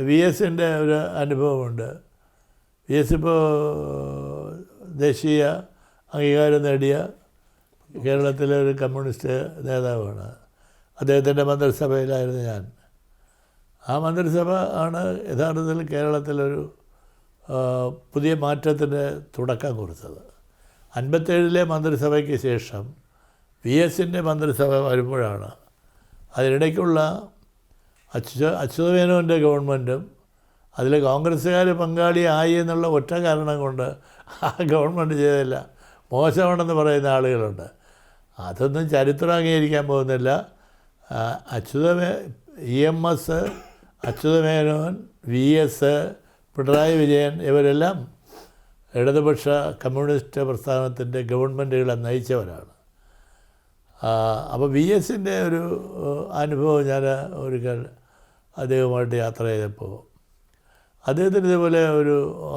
V എസിൻ്റെ ഒരു അനുഭവമുണ്ട്. വി എസ് ഇപ്പോൾ ദേശീയ അംഗീകാരം നേടിയ കേരളത്തിലെ ഒരു കമ്മ്യൂണിസ്റ്റ് നേതാവാണ്. അദ്ദേഹത്തിൻ്റെ മന്ത്രിസഭയിലായിരുന്നു ഞാൻ. ആ മന്ത്രിസഭ ആണ് യഥാർത്ഥത്തിൽ കേരളത്തിലൊരു പുതിയ മാറ്റത്തിന് തുടക്കം കുറിച്ചത്. 57 മന്ത്രിസഭയ്ക്ക് ശേഷം വി എസിൻ്റെ മന്ത്രിസഭ വരുമ്പോഴാണ് അതിനിടയ്ക്കുള്ള അച്യുതമേനോൻ്റെ ഗവൺമെൻറ്റും അതിൽ കോൺഗ്രസ്സുകാർ പങ്കാളിയായി എന്നുള്ള ഒറ്റ കാരണം കൊണ്ട് ആ ഗവൺമെൻറ് ചെയ്തില്ല, മോശമാണെന്ന് പറയുന്ന ആളുകളുണ്ട്. അതൊന്നും ചരിത്രം അംഗീകരിക്കാൻ പോകുന്നില്ല. EMS, Achuthamenon, V S, Pinarayi Vijayan ഇവരെല്ലാം ഇടതുപക്ഷ കമ്മ്യൂണിസ്റ്റ് പ്രസ്ഥാനത്തിൻ്റെ ഗവൺമെൻറ്റുകളെ നയിച്ചവരാണ്. അപ്പോൾ വി എസിൻ്റെ ഒരു അനുഭവം ഞാൻ ഒരിക്കൽ അദ്ദേഹവുമായിട്ട് യാത്ര ചെയ്തപ്പോൾ, അദ്ദേഹത്തിന് ഇതുപോലെ ഒരു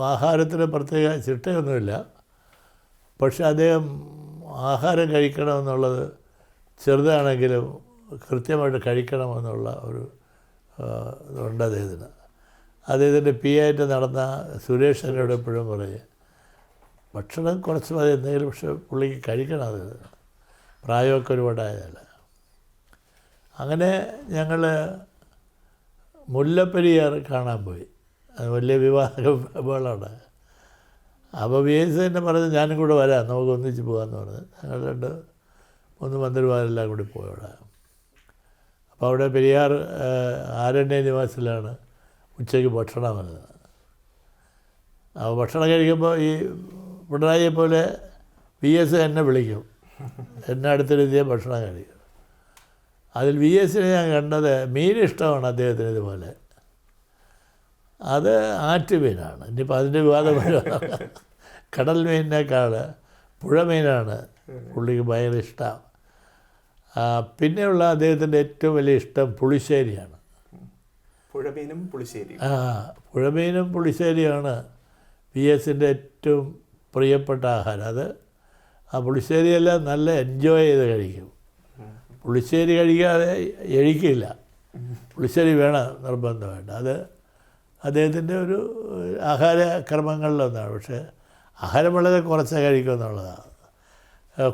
ആഹാരത്തിന് പ്രത്യേക ചിട്ടയൊന്നുമില്ല. പക്ഷെ അദ്ദേഹം ആഹാരം കഴിക്കണമെന്നുള്ളത് ചെറുതാണെങ്കിലും കൃത്യമായിട്ട് കഴിക്കണമെന്നുള്ള ഒരു ഇതുണ്ട് അദ്ദേഹത്തിന്. അദ്ദേഹത്തിൻ്റെ ആയിട്ട് നടന്ന സുരേഷ് എന്നോട് എപ്പോഴും പറയും, ഭക്ഷണം കുറച്ച് മതി എന്തെങ്കിലും, പക്ഷെ പുള്ളിക്ക് കഴിക്കണം. അത് പ്രായമൊക്കെ ഒരുപാടായതല്ല. അങ്ങനെ ഞങ്ങൾ മുല്ലപ്പെരിയാർ കാണാൻ പോയി. അത് വലിയ വിവാഹമാണ്. അപ്പോൾ വി എസ് എന്നെ പറഞ്ഞ് ഞാനും കൂടെ വരാം, നമുക്ക് ഒന്നിച്ച് പോകാമെന്ന് പറഞ്ഞ് ഞങ്ങൾ 3 മന്ത്രിമാരെല്ലാം കൂടി പോയി അവിടെ. അപ്പോൾ അവിടെ പെരിയാർ ആരണ്യ നിവാസിലാണ് ഉച്ചയ്ക്ക് ഭക്ഷണം വരുന്നത്. അപ്പോൾ ഭക്ഷണം കഴിക്കുമ്പോൾ ഈ പിണറായിയെ പോലെ വി എസ് എന്നെ വിളിക്കും, എന്നെ അടുത്തിരുത്തിയ ഭക്ഷണം കഴിക്കും. അതിൽ വി എസിനെ ഞാൻ കണ്ടത് മീൻ ഇഷ്ടമാണ് അദ്ദേഹത്തിന്. ഇതുപോലെ അത് ആറ്റുമീനാണ്. ഇനിയിപ്പോൾ അതിൻ്റെ വിവാദം കടൽ മീനിനേക്കാൾ പുഴമീനാണ് പുള്ളിക്ക് ഭയങ്കര ഇഷ്ടം. പിന്നെയുള്ള അദ്ദേഹത്തിൻ്റെ ഏറ്റവും വലിയ ഇഷ്ടം പുളിശ്ശേരിയാണ്. പുഴമീനും പുളിശ്ശേരി. പുഴമീനും പുളിശ്ശേരിയാണ് വി എസിൻ്റെ ഏറ്റവും പ്രിയപ്പെട്ട ആഹാരം. അത് ആ പുളിശ്ശേരിയെല്ലാം നല്ല എൻജോയ് ചെയ്ത് കഴിക്കും. പുളിശ്ശേരി കഴിക്കാതെ എഴിക്കില്ല, പുളിശ്ശേരി വേണം നിർബന്ധമായിട്ട്. അത് അദ്ദേഹത്തിൻ്റെ ഒരു ആഹാരക്രമങ്ങളിലൊന്നാണ്. പക്ഷേ ആഹാരം വളരെ കുറച്ച് കഴിക്കുമെന്നുള്ളതാണ്.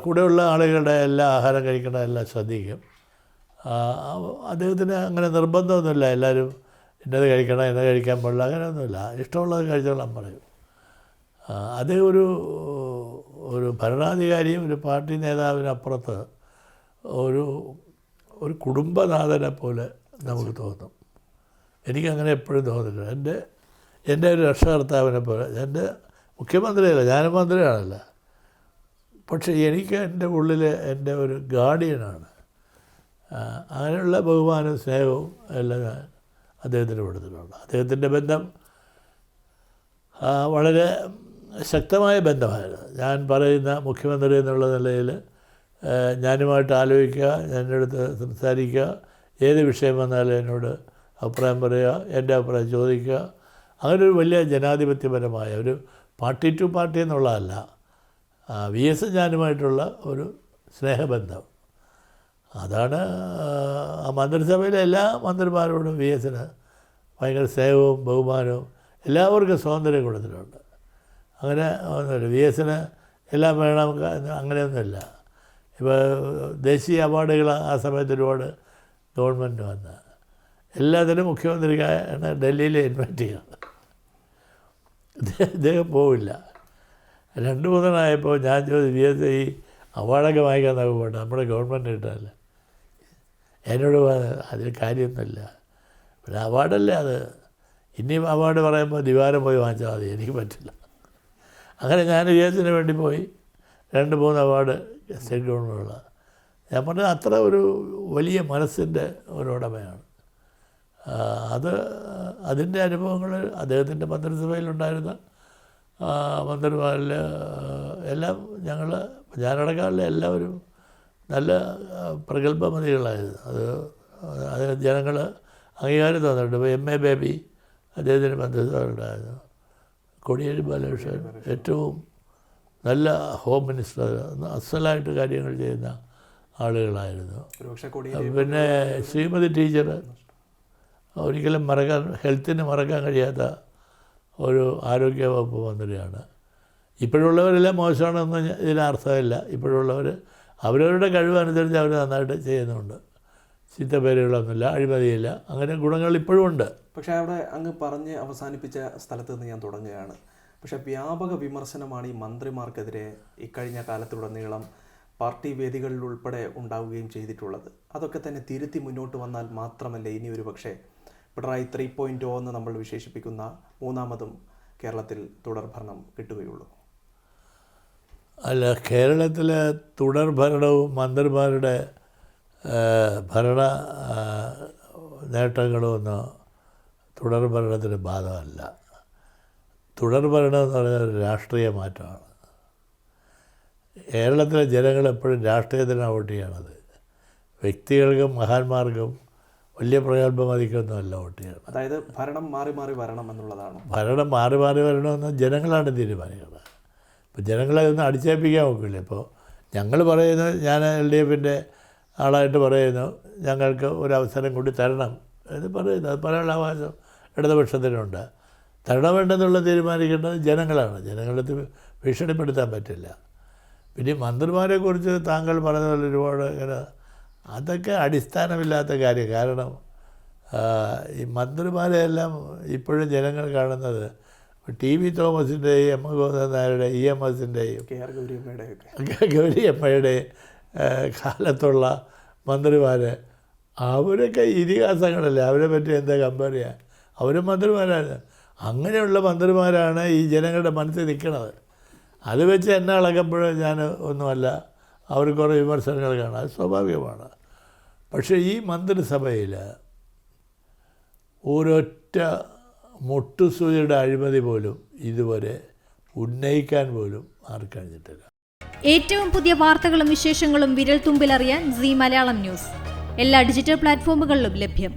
കൂടെയുള്ള ആളുകളുടെ എല്ലാ ആഹാരം കഴിക്കണമെല്ലാം ശ്രദ്ധിക്കും. അദ്ദേഹത്തിന് അങ്ങനെ നിർബന്ധമൊന്നുമില്ല, എല്ലാവരും ഇന്നത് കഴിക്കണം ഇന്നത് കഴിക്കാൻ പാടില്ല അങ്ങനെയൊന്നുമില്ല, ഇഷ്ടമുള്ളത് കഴിച്ചോളാൻ പറയും. അദ്ദേഹം ഒരു ഭരണാധികാരിയും ഒരു പാർട്ടി നേതാവിനപ്പുറത്ത് ഒരു കുടുംബനാഥനെ പോലെ നമുക്ക് തോന്നും. എനിക്കങ്ങനെ എപ്പോഴും തോന്നില്ല. എൻ്റെ ഒരു രക്ഷകർത്താവിനെ പോലെ. എൻ്റെ മുഖ്യമന്ത്രിയല്ല, ഞാനും മന്ത്രിയാണല്ല, പക്ഷേ എനിക്ക് എൻ്റെ ഉള്ളിൽ എൻ്റെ ഒരു ഗാർഡിയനാണ്. അങ്ങനെയുള്ള ബഹുമാനവും സ്നേഹവും എല്ലാം ഞാൻ അദ്ദേഹത്തിന് കൊടുത്തിട്ടുണ്ട്. അദ്ദേഹത്തിൻ്റെ ബന്ധം വളരെ ശക്തമായ ബന്ധമായിരുന്നു. ഞാൻ പറയുന്ന മുഖ്യമന്ത്രി എന്നുള്ള നിലയിൽ ഞാനുമായിട്ട് ആലോചിക്കുക, എൻ്റെ അടുത്ത് സംസാരിക്കുക, ഏത് വിഷയം വന്നാലും എന്നോട് അഭിപ്രായം പറയുക, എൻ്റെ അഭിപ്രായം ചോദിക്കുക. അങ്ങനെ ഒരു വലിയ ജനാധിപത്യപരമായ ഒരു പാർട്ടി ടു പാർട്ടി എന്നുള്ളതല്ല, വി എസ് ഞാനുമായിട്ടുള്ള ഒരു സ്നേഹബന്ധം. അതാണ് ആ മന്ത്രിസഭയിലെ എല്ലാ മന്ത്രിമാരോടും വി എസിന് ഭയങ്കര സ്നേഹവും ബഹുമാനവും, എല്ലാവർക്കും സ്വാതന്ത്ര്യം കൊടുത്തിട്ടുണ്ട്. അങ്ങനെ ഒന്നുമില്ല, വി എസിന് എല്ലാം വേണം അങ്ങനെയൊന്നുമില്ല. ഇപ്പോൾ ദേശീയ അവാർഡുകൾ ആ സമയത്ത് ഒരുപാട് ഗവൺമെൻറ് വന്ന് എല്ലാത്തിനും മുഖ്യമന്ത്രിക്കാണ് ഡൽഹിയിൽ ഇൻവൈറ്റ് ചെയ്യുന്നത്. ഇദ്ദേഹം പോവില്ല. 2-3 ആയപ്പോൾ ഞാൻ ചോദിച്ചു, വി എസ് ഈ അവാർഡൊക്കെ വാങ്ങിക്കാൻ നോക്കുമ്പോട്ടെ നമ്മുടെ ഗവൺമെൻറ് കിട്ടാനല്ല. എന്നോട് അതിൽ കാര്യമൊന്നുമില്ല, പിന്നെ അവാർഡല്ലേ അത്, ഇനിയും അവാർഡ് പറയുമ്പോൾ ദിവാരം പോയി വാങ്ങിച്ചാൽ മതി, എനിക്ക് പറ്റില്ല. അങ്ങനെ ഞാൻ വി എസിന് വേണ്ടി പോയി 2-3 അവാർഡ് സ്റ്റേറ്റ് ഗവൺമെൻറ്റുള്ള. ഞാൻ പറഞ്ഞത് അത്ര ഒരു വലിയ മനസ്സിൻ്റെ ഒരുടമയാണ്. അതിൻ്റെ അനുഭവങ്ങൾ അദ്ദേഹത്തിൻ്റെ മന്ത്രിസഭയിലുണ്ടായിരുന്ന മന്ത്രിമാരിൽ എല്ലാം ഞാനടക്കമുള്ള എല്ലാവരും നല്ല പ്രഗത്ഭമതികളായിരുന്നു. അത് ജനങ്ങൾ അംഗീകാരം തന്നിട്ടുണ്ട്. ഇപ്പോൾ MA ബേബി അദ്ദേഹത്തിൻ്റെ മന്ത്രിസഭയിലുണ്ടായിരുന്നു. കോടിയേരി ബാലകൃഷ്ണൻ ഏറ്റവും നല്ല ഹോം മിനിസ്റ്റർ, അസലായിട്ട് കാര്യങ്ങൾ ചെയ്യുന്ന ആളുകളായിരുന്നു. പിന്നെ ശ്രീമതി ടീച്ചർ ഒരിക്കലും ഹെൽത്തിന് മറക്കാൻ കഴിയാത്ത ഒരു ആരോഗ്യ വകുപ്പ് മന്ത്രിയാണ്. ഇപ്പോഴുള്ളവരെല്ലാം മോശമാണെന്ന് ഇതിനർത്ഥമില്ല. ഇപ്പോഴുള്ളവർ അവരവരുടെ കഴിവനുസരിച്ച് അവർ നന്നായിട്ട് ചെയ്യുന്നുണ്ട്. ചീത്തപ്പേരുകളൊന്നുമില്ല, അഴിമതിയില്ല, അങ്ങനെ ഗുണങ്ങൾ ഇപ്പോഴും ഉണ്ട്. പക്ഷേ അവിടെ അങ്ങ് പറഞ്ഞ് അവസാനിപ്പിച്ച സ്ഥലത്ത് നിന്ന് ഞാൻ തുടങ്ങുകയാണ്. പക്ഷേ വ്യാപക വിമർശനമാണ് ഈ മന്ത്രിമാർക്കെതിരെ ഇക്കഴിഞ്ഞ കാലത്തുടനീളം പാർട്ടി വേദികളിൽ ഉൾപ്പെടെ ഉണ്ടാവുകയും ചെയ്തിട്ടുള്ളത്. അതൊക്കെ തന്നെ തിരുത്തി മുന്നോട്ട് വന്നാൽ മാത്രമല്ലേ ഇനി ഒരു പക്ഷേ പിണറായി 3.0 എന്ന് നമ്മൾ വിശേഷിപ്പിക്കുന്ന മൂന്നാമതും കേരളത്തിൽ തുടർഭരണം കിട്ടുകയുള്ളൂ. അല്ല, കേരളത്തിലെ തുടർഭരണവും മന്ത്രിമാരുടെ ഭരണ നേട്ടങ്ങളുമൊന്നും തുടർഭരണത്തിന് ബാധകമല്ല. തുടർഭരണം എന്ന് പറഞ്ഞാൽ ഒരു രാഷ്ട്രീയ മാറ്റമാണ്. കേരളത്തിലെ ജനങ്ങൾ എപ്പോഴും രാഷ്ട്രീയത്തിനാണ് വോട്ട് ചെയ്യണത്. വ്യക്തികൾക്കും മഹാന്മാർക്കും വലിയ പ്രഗത്ഭം മതിക്കൊന്നുമല്ല വോട്ട് ചെയ്യണം. അതായത് ഭരണം മാറി മാറി വരണം എന്നുള്ളതാണ്. ഭരണം മാറി മാറി വരണമെന്ന് ജനങ്ങളാണ് തീരുമാനിക്കുന്നത്. ഇപ്പോൾ ജനങ്ങളെ ഒന്നും അടിച്ചേൽപ്പിക്കാൻ നോക്കില്ല. ഇപ്പോൾ ഞങ്ങൾ പറയുന്നു, ഞാൻ LDFൻ്റെ ആളായിട്ട് പറയുന്നു, ഞങ്ങൾക്ക് ഒരവസരം കൂടി തരണം എന്ന് പറയുന്നു. അത് പറയാനുള്ള അവകാശം ഇടതുപക്ഷത്തിനുണ്ട്. തരണം വേണ്ടെന്നുള്ള തീരുമാനിക്കേണ്ടത് ജനങ്ങളാണ്. ജനങ്ങളെ ഭീഷണിപ്പെടുത്താൻ പറ്റില്ല. പിന്നെ മന്ത്രിമാരെക്കുറിച്ച് താങ്കൾ പറഞ്ഞ പോലെ ഒരുപാട് ഇങ്ങനെ അതൊക്കെ അടിസ്ഥാനമില്ലാത്ത കാര്യം. കാരണം ഈ മന്ത്രിമാരെയെല്ലാം ഇപ്പോഴും ജനങ്ങൾ കാണുന്നത് TV തോമസിൻ്റെയും M ഗോവിന്ദൻ നായരുടെയും EMSൻ്റെയും ഗൗരിയമ്മയുടെ കാലത്തുള്ള മന്ത്രിമാർ, അവരൊക്കെ ഇതിഹാസങ്ങളല്ലേ. അവരെ പറ്റി എന്താ കമ്പയർ ചെയ്യുക? അവരും മന്ത്രിമാരാണ്. അങ്ങനെയുള്ള മന്ത്രിമാരാണ് ഈ ജനങ്ങളുടെ മനസ്സിൽ നിൽക്കുന്നത്. അത് വെച്ച് എന്നെ അളക്കുമ്പോഴും ഞാൻ ഒന്നുമല്ല. അവർ കുറേ വിമർശനങ്ങൾ കാണാം, അത് സ്വാഭാവികമാണ്. പക്ഷേ ഈ മന്ത്രിസഭയിൽ ഒരൊറ്റ മുട്ടുസൂചിയുടെ അഴിമതി പോലും ഇതുവരെ ഉന്നയിക്കാൻ പോലും ആർക്കും കഴിഞ്ഞിട്ടില്ല. ഏറ്റവും പുതിയ വാർത്തകളും വിശേഷങ്ങളും വിരൽ തുമ്പിലറിയാൻ സീ മലയാളം ന്യൂസ് എല്ലാ ഡിജിറ്റൽ പ്ലാറ്റ്ഫോമുകളിലും ലഭ്യം.